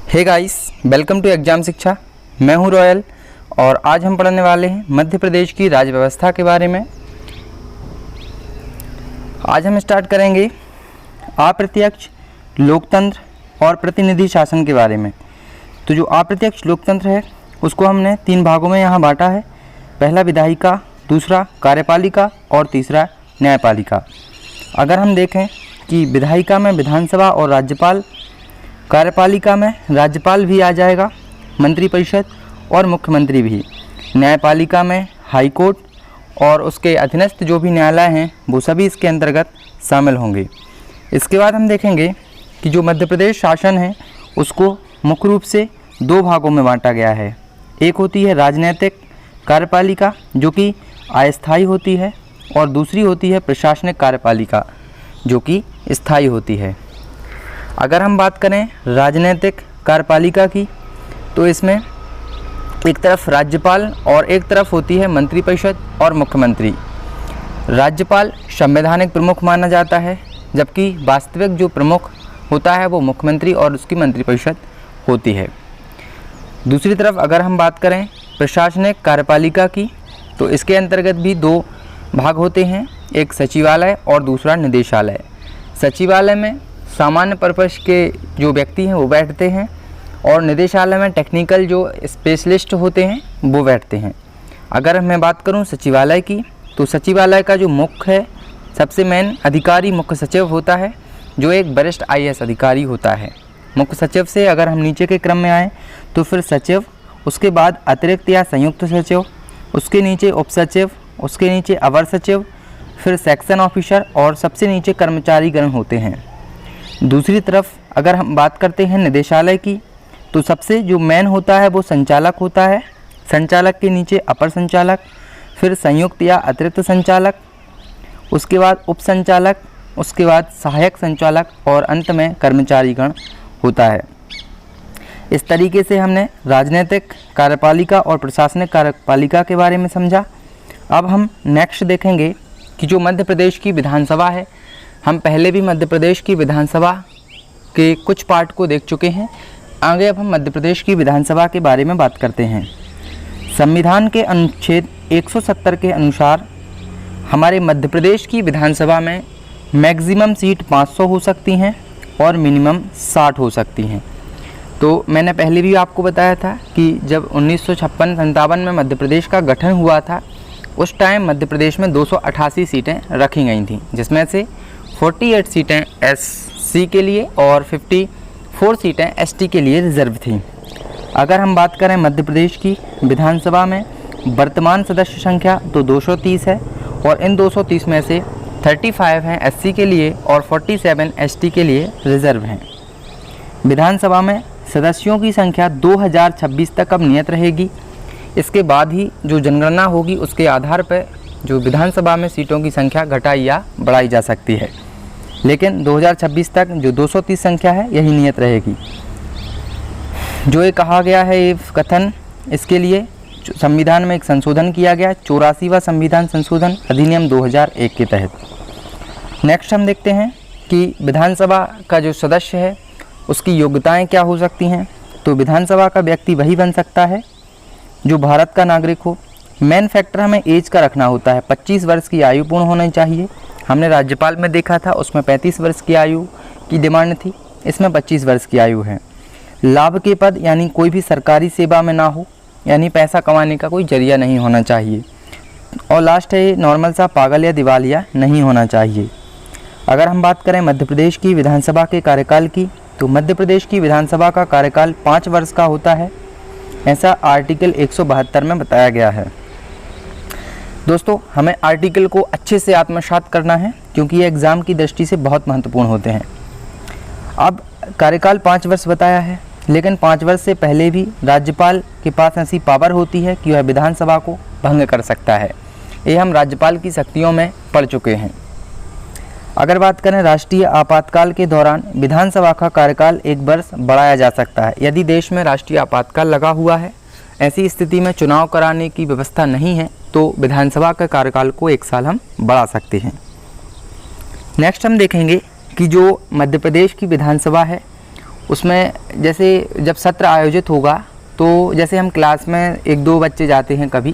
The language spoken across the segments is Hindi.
Hey guys, welcome to exam Shiksha. मैं हूं रॉयल और आज हम पढ़ने वाले हैं मध्य प्रदेश की राज्य व्यवस्था के बारे में। आज हम स्टार्ट करेंगे अप्रत्यक्ष लोकतंत्र और प्रतिनिधि शासन के बारे में। तो जो अप्रत्यक्ष लोकतंत्र है उसको हमने 3 भागों में यहाँ बांटा है। पहला विधायिका, दूसरा कार्यपालिका और तीसरा न्यायपालिका। अगर हम देखें कि विधायिका में विधानसभा और राज्यपाल, कार्यपालिका में राज्यपाल भी आ जाएगा, मंत्रिपरिषद और मुख्यमंत्री भी। न्यायपालिका में हाई कोर्ट और उसके अधीनस्थ जो भी न्यायालय हैं वो सभी इसके अंतर्गत शामिल होंगे। इसके बाद हम देखेंगे कि जो मध्य प्रदेश शासन है उसको मुख्य रूप से 2 भागों में बांटा गया है। एक होती है राजनीतिक कार्यपालिका जो कि अस्थायी होती है और दूसरी होती है प्रशासनिक कार्यपालिका जो कि स्थायी होती है। अगर हम बात करें राजनीतिक कार्यपालिका की तो इसमें एक तरफ राज्यपाल और एक तरफ होती है मंत्रिपरिषद और मुख्यमंत्री। राज्यपाल संवैधानिक प्रमुख माना जाता है जबकि वास्तविक जो प्रमुख होता है वो मुख्यमंत्री और उसकी मंत्रिपरिषद होती है। दूसरी तरफ अगर हम बात करें प्रशासनिक कार्यपालिका की तो इसके अंतर्गत भी 2 भाग होते हैं, एक सचिवालय और दूसरा निदेशालय। सचिवालय में सामान्य पर्पस के जो व्यक्ति हैं वो बैठते हैं और निदेशालय में टेक्निकल जो स्पेशलिस्ट होते हैं वो बैठते हैं। अगर मैं बात करूं सचिवालय की तो सचिवालय का जो मुख्य है, सबसे मेन अधिकारी मुख्य सचिव होता है जो एक वरिष्ठ IAS अधिकारी होता है। मुख्य सचिव से अगर हम नीचे के क्रम में आएँ तो फिर सचिव, उसके बाद अतिरिक्त या संयुक्त सचिव, उसके नीचे उपसचिव, उसके नीचे अवर सचिव, फिर सेक्शन ऑफिसर और सबसे नीचे कर्मचारीगण होते हैं। दूसरी तरफ अगर हम बात करते हैं निदेशालय की तो सबसे जो मेन होता है वो संचालक होता है। संचालक के नीचे अपर संचालक, फिर संयुक्त या अतिरिक्त संचालक, उसके बाद उप संचालक, उसके बाद सहायक संचालक और अंत में कर्मचारीगण होता है। इस तरीके से हमने राजनीतिक कार्यपालिका और प्रशासनिक कार्यपालिका के बारे में समझा। अब हम नेक्स्ट देखेंगे कि जो मध्य प्रदेश की विधानसभा है, हम पहले भी मध्य प्रदेश की विधानसभा के कुछ पार्ट को देख चुके हैं। आगे अब हम मध्य प्रदेश की विधानसभा के बारे में बात करते हैं। संविधान के अनुच्छेद 170 के अनुसार हमारे मध्य प्रदेश की विधानसभा में मैक्सिमम सीट 500 हो सकती हैं और मिनिमम 60 हो सकती हैं। तो मैंने पहले भी आपको बताया था कि जब 1956-57 में मध्य प्रदेश का गठन हुआ था उस टाइम मध्य प्रदेश में 288 सीटें रखी गई थीं, जिसमें से 48 सीटें SC के लिए और 54 सीटें ST के लिए रिजर्व थीं। अगर हम बात करें मध्य प्रदेश की विधानसभा में वर्तमान सदस्य संख्या तो 230 है और इन 230 में से 35 हैं SC के लिए और 47 ST के लिए रिजर्व हैं। विधानसभा में सदस्यों की संख्या 2026 तक अब नियत रहेगी। इसके बाद ही जो जनगणना होगी उसके आधार पर जो विधानसभा में सीटों की संख्या घटाई या बढ़ाई जा सकती है, लेकिन 2026 तक जो 230 संख्या है यही नियत रहेगी। जो ये कहा गया है ये कथन, इसके लिए संविधान में एक संशोधन किया गया, 84वां संविधान संशोधन अधिनियम 2001 के तहत। नेक्स्ट हम देखते हैं कि विधानसभा का जो सदस्य है उसकी योग्यताएं क्या हो सकती हैं। तो विधानसभा का व्यक्ति वही बन सकता है जो भारत का नागरिक हो। मेन फैक्टर हमें एज का रखना होता है, 25 वर्ष की आयु पूर्ण होनी चाहिए। हमने राज्यपाल में देखा था उसमें 35 वर्ष की आयु की डिमांड थी, इसमें 25 वर्ष की आयु है। लाभ के पद यानी कोई भी सरकारी सेवा में ना हो, यानी पैसा कमाने का कोई जरिया नहीं होना चाहिए। और लास्ट है नॉर्मल सा पागल या दिवालिया नहीं होना चाहिए। अगर हम बात करें मध्य प्रदेश की विधानसभा के कार्यकाल की तो मध्य प्रदेश की विधानसभा का कार्यकाल 5 वर्ष का होता है, ऐसा आर्टिकल 172 में बताया गया है। दोस्तों, हमें आर्टिकल को अच्छे से आत्मसात करना है क्योंकि ये एग्ज़ाम की दृष्टि से बहुत महत्वपूर्ण होते हैं। अब कार्यकाल 5 वर्ष बताया है, लेकिन 5 वर्ष से पहले भी राज्यपाल के पास ऐसी पावर होती है कि वह विधानसभा को भंग कर सकता है। ये हम राज्यपाल की शक्तियों में पढ़ चुके हैं। अगर बात करें राष्ट्रीय आपातकाल के दौरान विधानसभा का कार्यकाल 1 वर्ष बढ़ाया जा सकता है। यदि देश में राष्ट्रीय आपातकाल लगा हुआ है, ऐसी स्थिति में चुनाव कराने की व्यवस्था नहीं है तो विधानसभा के कार्यकाल को 1 साल हम बढ़ा सकते हैं। नेक्स्ट हम देखेंगे कि जो मध्य प्रदेश की विधानसभा है उसमें जैसे जब सत्र आयोजित होगा तो जैसे हम क्लास में 1-2 बच्चे जाते हैं कभी,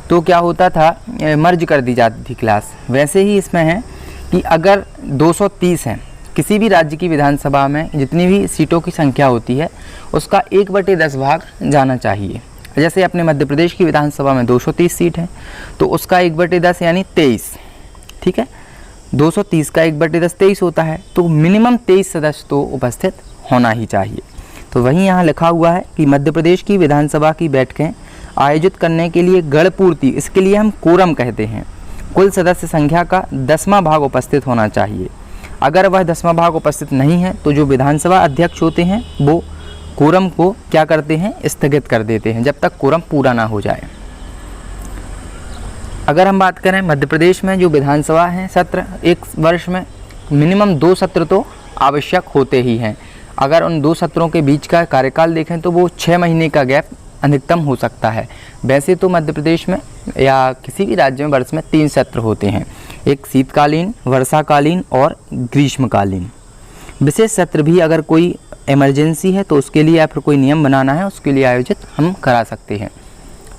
तो क्या होता था, मर्ज कर दी जाती थी क्लास। वैसे ही इसमें है कि अगर 230 हैं, किसी भी राज्य की विधानसभा में जितनी भी सीटों की संख्या होती है उसका 1/10 भाग जाना चाहिए। जैसे अपने मध्य प्रदेश की विधानसभा में 230 सीट है तो उसका 1/10 यानी 23, ठीक है। 230 का 1/10 23 होता है, तो मिनिमम 23 सदस्य तो उपस्थित होना ही चाहिए। तो वहीं यहाँ लिखा हुआ है कि मध्य प्रदेश की विधानसभा की बैठकें आयोजित करने के लिए गण पूर्ति, इसके लिए हम कोरम कहते हैं, कुल सदस्य संख्या का 10वां भाग उपस्थित होना चाहिए। अगर वह 10वां भाग उपस्थित नहीं है तो जो विधानसभा अध्यक्ष होते हैं वो कोरम को क्या करते हैं, स्थगित कर देते हैं जब तक कोरम पूरा ना हो जाए। अगर हम बात करें मध्य प्रदेश में जो विधानसभा है सत्र, एक वर्ष में मिनिमम 2 सत्र तो आवश्यक होते ही हैं। अगर उन 2 सत्रों के बीच का कार्यकाल देखें तो वो 6 महीने का गैप अधिकतम हो सकता है। वैसे तो मध्य प्रदेश में या किसी भी राज्य में वर्ष में 3 सत्र होते हैं, एक शीतकालीन, वर्षाकालीन और ग्रीष्मकालीन। विशेष सत्र भी अगर कोई इमरजेंसी है तो उसके लिए या फिर कोई नियम बनाना है उसके लिए आयोजित हम करा सकते हैं,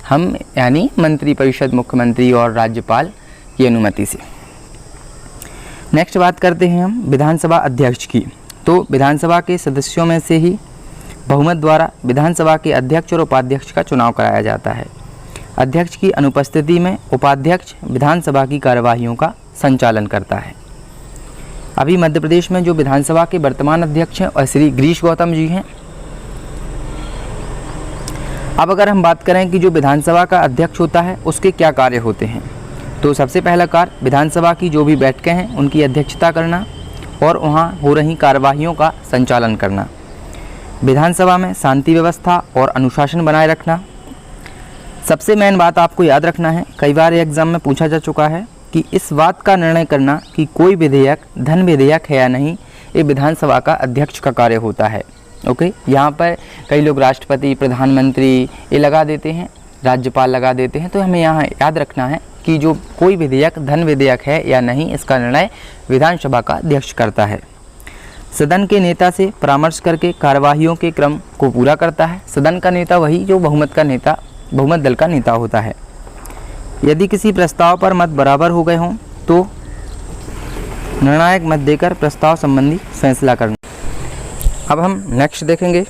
हम यानी मंत्रिपरिषद, मुख्यमंत्री और राज्यपाल की अनुमति से। नेक्स्ट बात करते हैं हम विधानसभा अध्यक्ष की। तो विधानसभा के सदस्यों में से ही बहुमत द्वारा विधानसभा के अध्यक्ष और उपाध्यक्ष का चुनाव कराया जाता है। अध्यक्ष की अनुपस्थिति में उपाध्यक्ष विधानसभा की कार्यवाहियों का संचालन करता है। अभी मध्य प्रदेश में जो विधानसभा के वर्तमान अध्यक्ष हैं और श्री गिरीश गौतम जी हैं। अब अगर हम बात करें कि जो विधानसभा का अध्यक्ष होता है उसके क्या कार्य होते हैं, तो सबसे पहला कार्य विधानसभा की जो भी बैठकें हैं उनकी अध्यक्षता करना और वहाँ हो रही कार्यवाहियों का संचालन करना, विधानसभा में शांति व्यवस्था और अनुशासन बनाए रखना। सबसे मेन बात आपको याद रखना है, कई बार एग्जाम में पूछा जा चुका है कि इस बात का निर्णय करना कि कोई विधेयक धन विधेयक है या नहीं, ये विधानसभा का अध्यक्ष का कार्य होता है। ओके, यहाँ पर कई लोग राष्ट्रपति, प्रधानमंत्री ये लगा देते हैं, राज्यपाल लगा देते हैं, तो हमें यहाँ याद रखना है कि जो कोई विधेयक धन विधेयक है या नहीं, इसका निर्णय विधानसभा का अध्यक्ष करता है। सदन के नेता से परामर्श करके कार्यवाहियों के क्रम को पूरा करता है। सदन का नेता वही जो बहुमत दल का नेता होता है। यदि किसी प्रस्ताव पर मत बराबर हो गए हों तो निर्णायक मत देकर प्रस्ताव संबंधी फैसला करना। अब हम नेक्स्ट देखेंगे,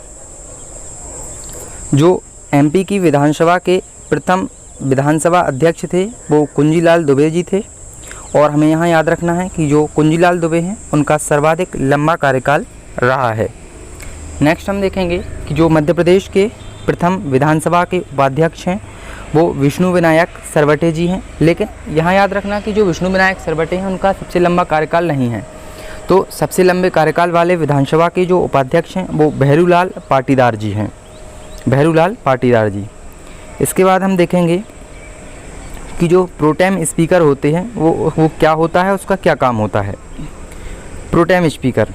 जो एमपी की विधानसभा के प्रथम विधानसभा अध्यक्ष थे वो कुंजीलाल दुबे जी थे। और हमें यहाँ याद रखना है कि जो कुंजीलाल दुबे हैं उनका सर्वाधिक लंबा कार्यकाल रहा है। नेक्स्ट हम देखेंगे कि जो मध्य प्रदेश के प्रथम विधानसभा के उपाध्यक्ष हैं वो विष्णु विनायक सरवटे जी हैं। लेकिन यहाँ याद रखना कि जो विष्णु विनायक सरवटे हैं उनका सबसे लंबा कार्यकाल नहीं है, तो सबसे लंबे कार्यकाल वाले विधानसभा के जो उपाध्यक्ष हैं वो भैरूलाल पाटीदार जी हैं, भैरूलाल पाटीदार जी। इसके बाद हम देखेंगे कि जो प्रोटेम स्पीकर होते हैं वो क्या होता है, उसका क्या काम होता है। प्रोटेम स्पीकर,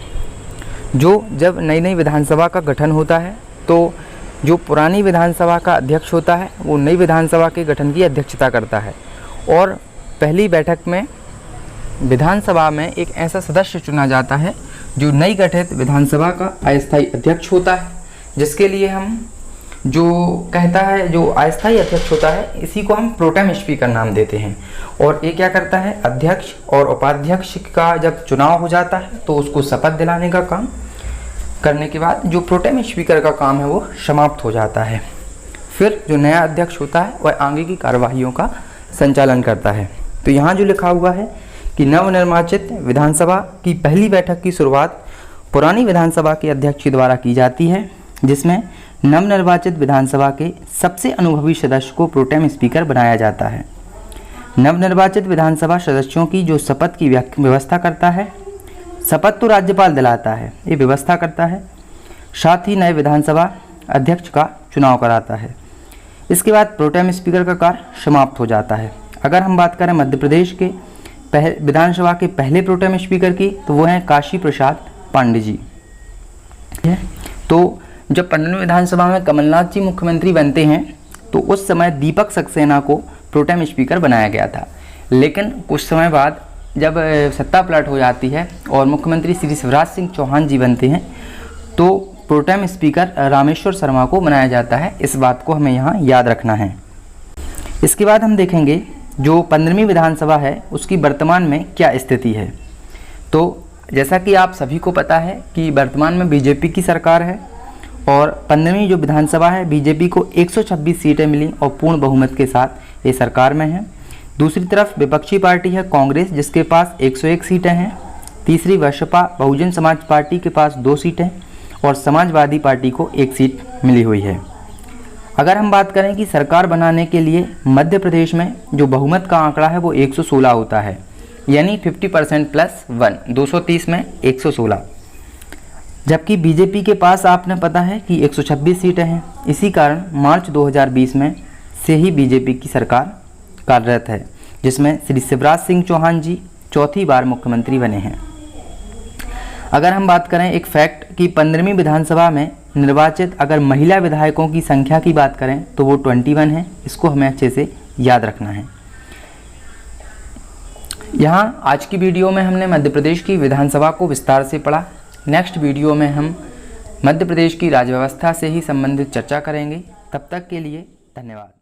जो जब नई नई विधानसभा का गठन होता है तो जो पुरानी विधानसभा का अध्यक्ष होता है वो नई विधानसभा के गठन की अध्यक्षता करता है और पहली बैठक में विधानसभा में एक ऐसा सदस्य चुना जाता है जो नई गठित विधानसभा का अस्थायी अध्यक्ष होता है, जिसके लिए हम जो कहता है जो अस्थायी अध्यक्ष होता है इसी को हम प्रोटेम स्पीकर नाम देते हैं। और ये क्या करता है, अध्यक्ष और उपाध्यक्ष का जब चुनाव हो जाता है तो उसको शपथ दिलाने का काम करने के बाद जो प्रोटेम स्पीकर का काम है वो समाप्त हो जाता है। फिर जो नया अध्यक्ष होता है वह आगे की कार्यवाहियों का संचालन करता है। तो यहाँ जो लिखा हुआ है कि नवनिर्वाचित विधानसभा की पहली बैठक की शुरुआत पुरानी विधानसभा के अध्यक्ष के द्वारा की जाती है, जिसमें नवनिर्वाचित विधानसभा के सबसे अनुभवी सदस्य को प्रोटेम स्पीकर बनाया जाता है। नवनिर्वाचित विधानसभा सदस्यों की जो शपथ की व्यवस्था करता है, शपथ तो राज्यपाल दिलाता है, ये व्यवस्था करता है, साथ ही नए विधानसभा अध्यक्ष का चुनाव कराता है। इसके बाद प्रोटेम स्पीकर का कार्य समाप्त हो जाता है। अगर हम बात करें मध्य प्रदेश के विधानसभा के पहले प्रोटेम स्पीकर की तो वो हैं काशी प्रसाद पांडे जी। तो जब 15वीं विधानसभा में कमलनाथ जी मुख्यमंत्री बनते हैं तो उस समय दीपक सक्सेना को प्रोटेम स्पीकर बनाया गया था। लेकिन कुछ समय बाद जब सत्ता पलट हो जाती है और मुख्यमंत्री श्री शिवराज सिंह चौहान जी बनते हैं तो प्रोटेम स्पीकर रामेश्वर शर्मा को बनाया जाता है। इस बात को हमें यहाँ याद रखना है। इसके बाद हम देखेंगे जो 15वीं विधानसभा है उसकी वर्तमान में क्या स्थिति है। तो जैसा कि आप सभी को पता है कि वर्तमान में बीजेपी की सरकार है और 15वीं जो विधानसभा है बीजेपी को 126 सीटें मिली और पूर्ण बहुमत के साथ ये सरकार में है। दूसरी तरफ विपक्षी पार्टी है कांग्रेस, जिसके पास 101 सीटें हैं। तीसरी बसपा बहुजन समाज पार्टी के पास 2 सीटें और समाजवादी पार्टी को 1 सीट मिली हुई है। अगर हम बात करें कि सरकार बनाने के लिए मध्य प्रदेश में जो बहुमत का आंकड़ा है वो 116 होता है, यानी 50% + 1, 230 में 116। जबकि बीजेपी के पास आपने पता है कि 126 सीटें हैं। इसी कारण मार्च 2020 में से ही बीजेपी की सरकार कार्यरत है, जिसमें श्री शिवराज सिंह चौहान जी चौथी बार मुख्यमंत्री बने हैं। अगर हम बात करें एक फैक्ट कि 15वीं विधानसभा में निर्वाचित अगर महिला विधायकों की संख्या की बात करें तो वो 21 है। इसको हमें अच्छे से याद रखना है। यहाँ आज की वीडियो में हमने मध्य प्रदेश की विधानसभा को विस्तार से पढ़ा। नेक्स्ट वीडियो में हम मध्य प्रदेश की राज्य व्यवस्था से ही संबंधित चर्चा करेंगे। तब तक के लिए धन्यवाद।